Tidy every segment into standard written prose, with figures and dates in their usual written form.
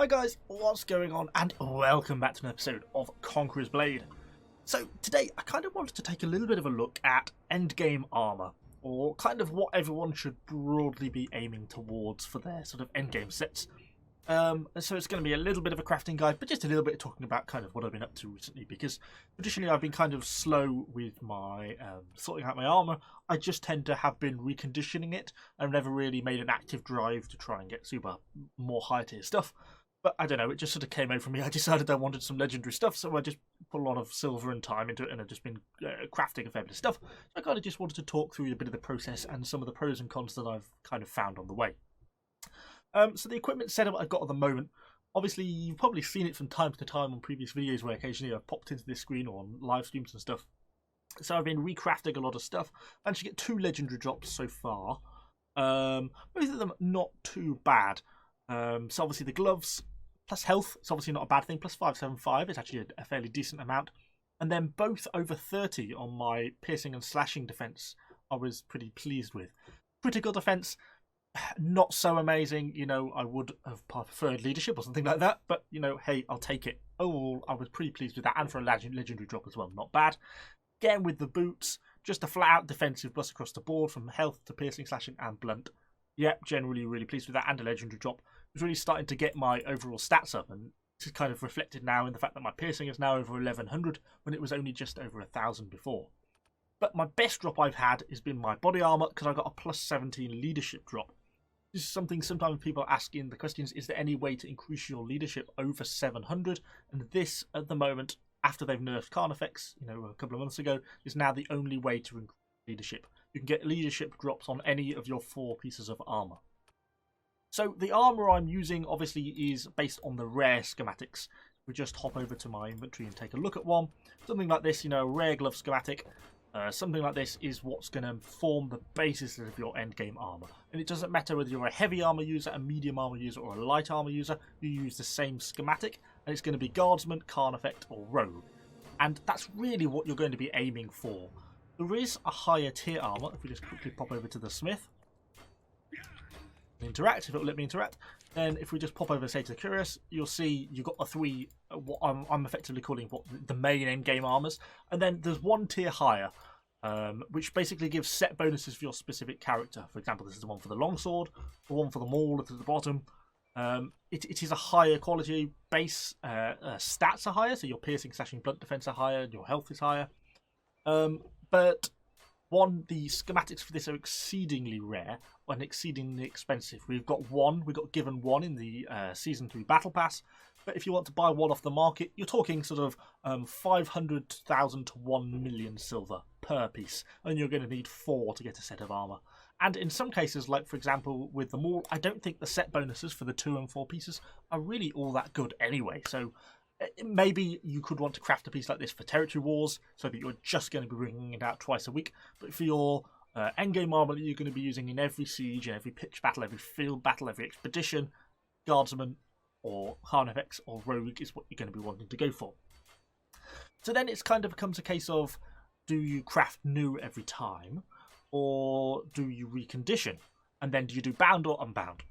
Hi guys, what's going on, and welcome back to an episode of Conqueror's Blade. So today I kind of wanted to take a little bit of a look at endgame armour, or kind of what everyone should broadly be aiming towards for their sort of endgame sets. So it's going to be a little bit of a crafting guide, but just a little bit talking about kind of what I've been up to recently, because traditionally I've been kind of slow with my sorting out my armour. I just tend to have been reconditioning it, and never really made an active drive to try and get super more high tier stuff. But I don't know, it just sort of came over me. I decided I wanted some legendary stuff, so I just put a lot of silver and time into it, and I've just been crafting a fair bit of stuff. So I kind of just wanted to talk through a bit of the process and some of the pros and cons that I've kind of found on the way. So the equipment setup I've got at the moment, obviously you've probably seen it from time to time on previous videos where occasionally I've popped into this screen or on live streams and stuff. So I've been recrafting a lot of stuff. Managed to get 2 legendary drops so far. Both of them not too bad. So obviously the gloves plus health, it's obviously not a bad thing, plus 575, it's actually a fairly decent amount. And then both over 30 on my piercing and slashing defense I was pretty pleased with. Critical defense, not so amazing, you know, I would have preferred leadership or something like that, but you know, hey, I'll take it. Overall, I was pretty pleased with that, and for a legendary drop as well, not bad. Again, with the boots, just a flat-out defensive bust across the board from health to piercing, slashing, and blunt. Yep, generally really pleased with that, and a legendary drop. Was really starting to get my overall stats up, and it's kind of reflected now in the fact that my piercing is now over 1100 when it was only just over 1000 before. But my best drop I've had has been my body armor, because I got a plus 17 leadership drop. This is something sometimes people ask in the questions, is there any way to increase your leadership over 700? And this, at the moment, after they've nerfed Carnifex, you know, a couple of months ago, is now the only way to increase leadership. You can get leadership drops on any of your 4 pieces of armor. So the armor I'm using obviously is based on the rare schematics. We just hop over to my inventory and take a look at one. Something like this, you know, rare glove schematic. Something like this is what's going to form the basis of your endgame armor. And it doesn't matter whether you're a heavy armor user, a medium armor user, or a light armor user, you use the same schematic, and it's going to be Guardsman, Carnifex, or Rogue. And that's really what you're going to be aiming for. There is a higher tier armor, if we just quickly pop over to the Smith. Interact, if it will let me interact. Then if we just pop over, say, to the Curious, you'll see you've got the 3, what I'm effectively calling the main endgame armors. And then there's 1 tier higher, which basically gives set bonuses for your specific character. For example, this is the one for the longsword, the one for the maul at the bottom. It is a higher quality base, stats are higher, so your piercing, slashing, blunt defense are higher, and your health is higher. But the schematics for this are exceedingly rare and exceedingly expensive. We got given one in the Season 3 Battle Pass, but if you want to buy one off the market, you're talking sort of 500,000 to 1 million silver per piece, and you're going to need 4 to get a set of armour. And in some cases, like for example with the Maul, I don't think the set bonuses for the 2 and 4 pieces are really all that good anyway, so maybe you could want to craft a piece like this for Territory Wars, so that you're just going to be bringing it out twice a week. But for your endgame armor that you're going to be using in every siege, and every pitch battle, every field battle, every expedition, Guardsman or Carnifex or Rogue is what you're going to be wanting to go for. So then it's kind of becomes a case of, do you craft new every time, or do you recondition? And then do you do bound or unbound?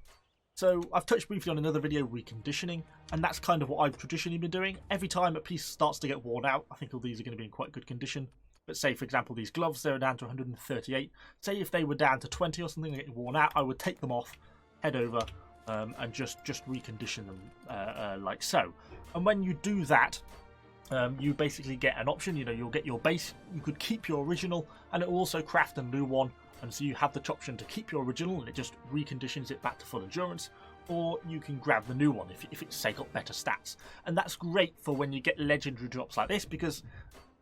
So I've touched briefly on another video, reconditioning, and that's kind of what I've traditionally been doing. Every time a piece starts to get worn out, I think all these are going to be in quite good condition. But say, for example, these gloves, they're down to 138. Say if they were down to 20 or something, getting worn out, I would take them off, head over, and just recondition them like so. And when you do that, you basically get an option. You know, you'll get your base. You could keep your original, and it will also craft a new one. And so you have the option to keep your original and it just reconditions it back to full endurance, or you can grab the new one if it's, say, got better stats. And that's great for when you get legendary drops like this, because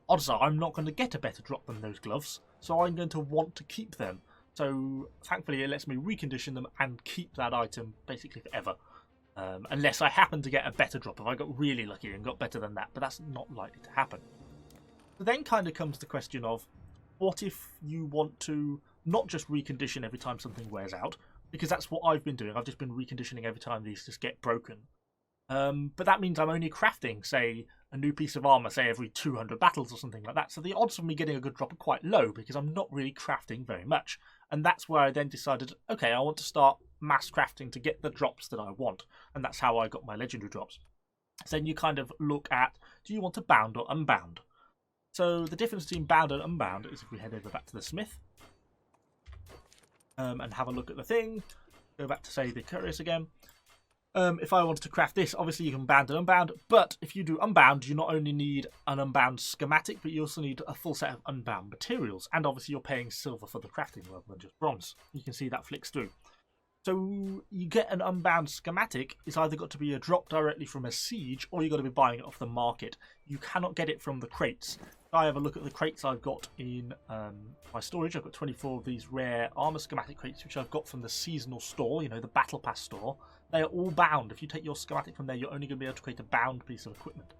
odds are I'm not going to get a better drop than those gloves, so I'm going to want to keep them. So thankfully it lets me recondition them and keep that item basically forever. Unless I happen to get a better drop, if I got really lucky and got better than that, but that's not likely to happen. So then kind of comes the question of, what if you want to not just recondition every time something wears out, because that's what I've been doing. I've just been reconditioning every time these just get broken. But that means I'm only crafting, say, a new piece of armor, say, every 200 battles or something like that. So the odds of me getting a good drop are quite low, because I'm not really crafting very much. And that's where I then decided, okay, I want to start mass crafting to get the drops that I want. And that's how I got my legendary drops. So then you kind of look at, do you want to bound or unbound? So the difference between bound and unbound is if we head over back to the smith and have a look at the thing, go back to, say, the curious again. If I wanted to craft this, obviously you can bound and unbound, but if you do unbound, you not only need an unbound schematic, but you also need a full set of unbound materials, and obviously you're paying silver for the crafting rather than just bronze. You can see that flicks through. So you get an unbound schematic, it's either got to be a drop directly from a siege, or you've got to be buying it off the market. You cannot get it from the crates. If I have a look at the crates I've got in my storage, I've got 24 of these rare armor schematic crates, which I've got from the seasonal store, you know, the battle pass store. They are all bound. If you take your schematic from there, you're only going to be able to create a bound piece of equipment.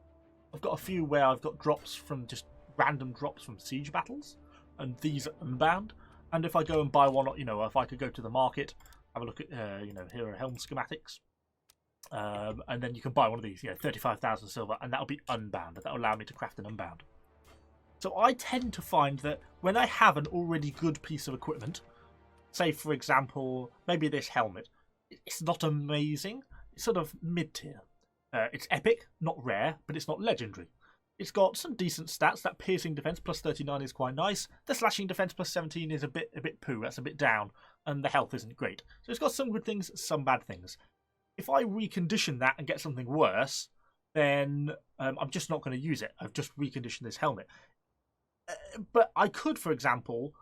I've got a few where I've got drops from just random drops from siege battles, and these are unbound. And if I go and buy one, you know, if I could go to the market, have a look at, you know, here are helm schematics, and then you can buy one of these, you know, 35,000 silver, and that'll be unbound, and that'll allow me to craft an unbound. So I tend to find that when I have an already good piece of equipment, say for example, maybe this helmet, it's not amazing, it's sort of mid-tier. It's epic, not rare, but it's not legendary. It's got some decent stats. That piercing defense plus 39 is quite nice. The slashing defense plus 17 is a bit poo, that's a bit down, and the health isn't great. So it's got some good things, some bad things. If I recondition that and get something worse, then I'm just not going to use it. I've just reconditioned this helmet. But I could, for example,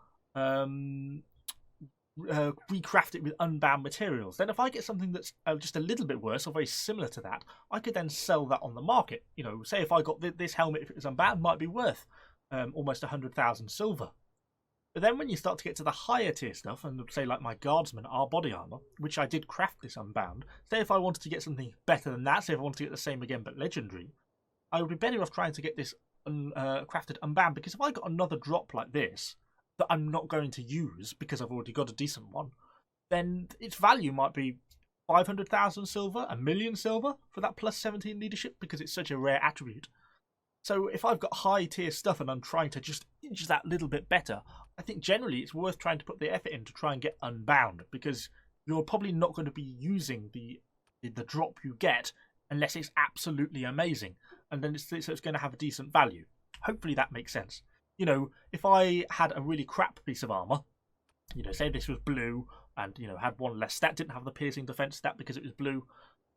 recraft it with unbound materials. Then if I get something that's just a little bit worse or very similar to that, I could then sell that on the market. You know, say if I got this helmet, if it was unbound, might be worth almost 100,000 silver. But then when you start to get to the higher tier stuff, and say like my guardsman, our body armor, which I did craft this unbound, say if I wanted to get something better than that, say if I wanted to get the same again but legendary, I would be better off trying to get this crafted unbound, because if I got another drop like this that I'm not going to use because I've already got a decent one, then its value might be 500,000 silver, 1 million silver for that plus 17 leadership, because it's such a rare attribute. So if I've got high tier stuff and I'm trying to just inch that little bit better, I think generally it's worth trying to put the effort in to try and get unbound, because you're probably not going to be using the drop you get unless it's absolutely amazing, and then so it's going to have a decent value. Hopefully that makes sense. You know, if I had a really crap piece of armor, you know, say this was blue and, you know, had one less stat, didn't have the piercing defense stat because it was blue,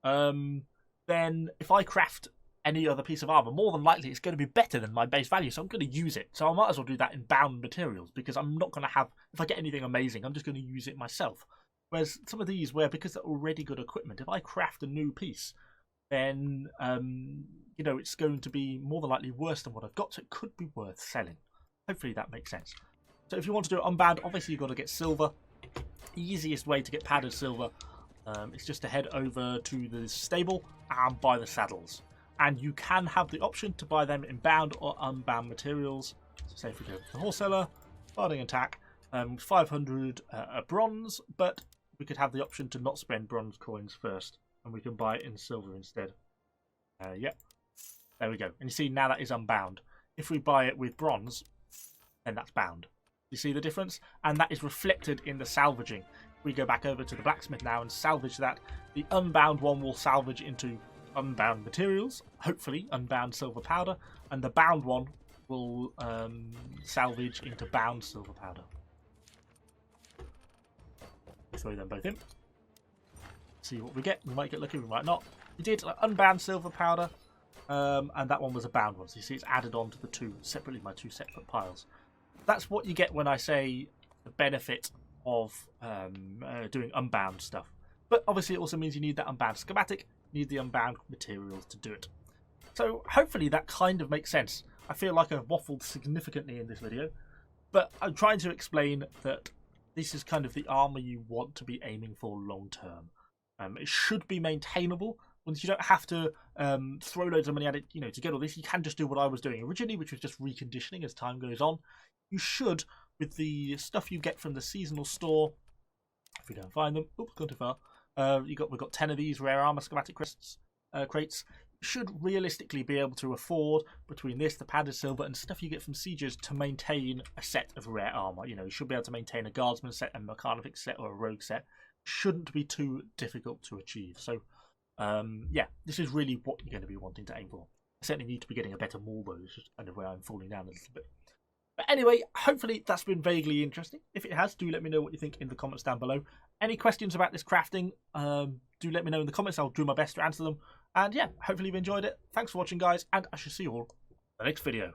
then if I craft any other piece of armor, more than likely it's going to be better than my base value, so I'm going to use it. So I might as well do that in bound materials, because I'm not going to have, if I get anything amazing, I'm just going to use it myself. Whereas some of these, where because they're already good equipment, if I craft a new piece, then, you know, it's going to be more than likely worse than what I've got, so it could be worth selling. Hopefully that makes sense. So if you want to do it unbound, obviously you've got to get silver. The easiest way to get padded silver is just to head over to the stable and buy the saddles. And you can have the option to buy them in bound or unbound materials. So say if we go to the wholesaler, barding attack, 500 bronze, but we could have the option to not spend bronze coins first, and we can buy it in silver instead. Yep, there we go. And you see now that is unbound. If we buy it with bronze, then that's bound. You see the difference? And that is reflected in the salvaging. We go back over to the blacksmith now and salvage that. The unbound one will salvage into unbound materials, hopefully unbound silver powder, and the bound one will salvage into bound silver powder. Throw them both in. See what we get. We might get lucky, we might not. We did unbound silver powder, and that one was a bound one. So you see it's added on to the two separately, my two separate piles. That's what you get when I say the benefit of doing unbound stuff. But obviously it also means you need that unbound schematic, you need the unbound materials to do it. So hopefully that kind of makes sense. I feel like I've waffled significantly in this video, but I'm trying to explain that this is kind of the armor you want to be aiming for long term. It should be maintainable. Once you don't have to throw loads of money at it, you know, to get all this. You can just do what I was doing originally, which was just reconditioning as time goes on. You should, with the stuff you get from the seasonal store, if we don't find them, oops, gone too far. We've got 10 of these rare armor schematic crates. should realistically be able to afford, between this, the padded silver, and stuff you get from sieges, to maintain a set of rare armor. You know, you should be able to maintain a guardsman set, a mechanic set, or a rogue set. Shouldn't be too difficult to achieve. So, yeah, this is really what you're going to be wanting to aim for. I certainly need to be getting a better maul, though. This is kind of where I'm falling down a little bit. But anyway, hopefully that's been vaguely interesting. If it has, do let me know what you think in the comments down below. Any questions about this crafting, do let me know in the comments. I'll do my best to answer them. And yeah, hopefully you've enjoyed it. Thanks for watching, guys, and I shall see you all in the next video.